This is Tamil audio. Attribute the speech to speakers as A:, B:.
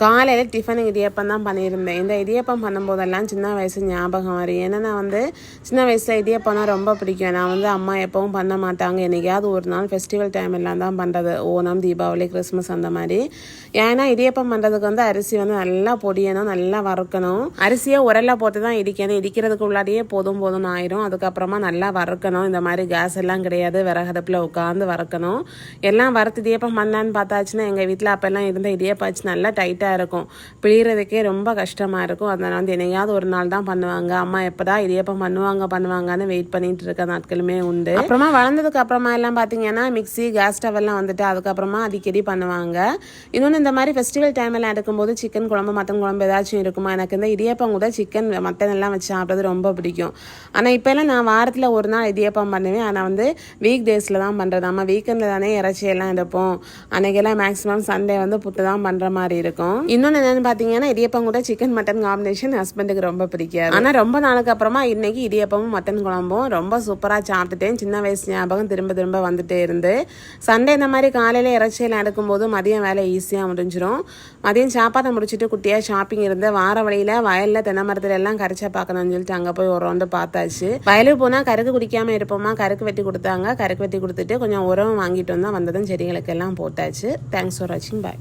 A: காலையில் டிஃபனுக்கு இடியப்பம் தான் பண்ணியிருந்தேன். இந்த இடியப்பம் பண்ணும்போதெல்லாம் சின்ன வயசு ஞாபகம் வரும். ஏன்னா நான் வந்து சின்ன வயசில் இடியப்பம்னா ரொம்ப பிடிக்கும். நான் வந்து அம்மா எப்பவும் பண்ண மாட்டாங்க. என்னைக்காவது ஒரு நாள் ஃபெஸ்டிவல் டைம் எல்லாம் தான் பண்ணுறது. ஓணம், தீபாவளி, கிறிஸ்மஸ் அந்த மாதிரி. ஏன்னா இடியப்பம் பண்ணுறதுக்கு வந்து அரிசி வந்து நல்லா பொடியணும், நல்லா வறுக்கணும். அரிசியை உரல்ல போட்டு தான் இடிக்கணும். இடிக்கிறதுக்கு உள்ளாடியே போதும்னு ஆயிரும். அதுக்கப்புறமா நல்லா வறுக்கணும். இந்த மாதிரி கேஸ் எல்லாம் கிடையாது, விறகடுப்பில் உட்காந்து வறுக்கணும். எல்லாம் வறுத்து இடியப்பம் பண்ணலான்னு பார்த்தாச்சுன்னா எங்கள் வீட்டில் அப்போல்லாம் இருந்த இடியப்பம் வச்சு நல்லா டைட்டாக இருக்கும். பிழிகிறதுக்கே ரொம்ப கஷ்டமாக இருக்கும். அதனால் வந்து என்னையாவது ஒரு நாள் தான் பண்ணுவாங்க. அம்மா எப்போதான் இடியப்பம் பண்ணுவாங்கன்னு வெயிட் பண்ணிட்டு இருக்க நாட்களுமே உண்டு. அப்புறமா வளர்ந்ததுக்கு அப்புறமா எல்லாம் பார்த்தீங்கன்னா மிக்சி, கேஸ் ஸ்டவ் எல்லாம் வந்துட்டு அதுக்கப்புறமா அடிக்கடி பண்ணுவாங்க. இன்னொன்று இந்த மாதிரி ஃபெஸ்டிவல் டைம் எல்லாம் எடுக்கும்போது சிக்கன் குழம்பு, மட்டன் குழம்பு ஏதாச்சும் இருக்குமா. எனக்கு இந்த இடியப்பம் கூட சிக்கன், மட்டன் எல்லாம் வச்சு சாப்பிட்றது ரொம்ப பிடிக்கும். ஆனால் இப்போ எல்லாம் நான் வாரத்தில் ஒரு நாள் இடியப்பம் பண்ணுவேன். ஆனால் வந்து வீக் டேஸில் தான் பண்ணுறது. நம்ம வீக்கெண்டில் தானே இறைச்சியெல்லாம் எடுப்போம். அன்றைக்கெல்லாம் மேக்ஸிமம் சண்டே வந்து புட்டு தான் பண்ணுற மாதிரி இருக்கும். இன்னொன்று என்னென்னு பார்த்தீங்கன்னா இடியப்பம் கூட சிக்கன் மட்டன் காம்பினேஷன் ஹஸ்பண்டுக்கு ரொம்ப பிடிக்காது. ஆனால் ரொம்ப நாளுக்கு அப்புறமா இன்னைக்கு இடியப்பமும் மட்டன் குழம்பும் ரொம்ப சூப்பராக சாப்பிட்டுட்டேன். சின்ன வயசு ஞாபகம் திரும்ப வந்துட்டே இருந்து. சண்டே இந்த மாதிரி காலையில் இறைச்சியெல்லாம் எடுக்கும்போது மதியம் வேலை ஈஸியாக முடிஞ்சிடும். மதியம் சாப்பாட்டை முடிச்சுட்டு குட்டியாக ஷாப்பிங் இருந்து வார வழியில் வயலில் தென்னை மரத்துல எல்லாம் கரைச்சா பார்க்கணும்னு சொல்லிட்டு அங்கே போய் ஒரு ரவுண்டு பார்த்தாச்சு. வயலுக்கு போனால் கருக்கு குடிக்காமல் இருப்போமா, கருக்கு வெட்டி கொடுத்தாங்க. கருக்கு வெட்டி கொடுத்துட்டு கொஞ்சம் உரம் வாங்கிட்டு வந்ததும் செடிகளுக்கெல்லாம் போட்டாச்சு. தேங்க்ஸ் ஃபார் வாட்சிங். பாய்.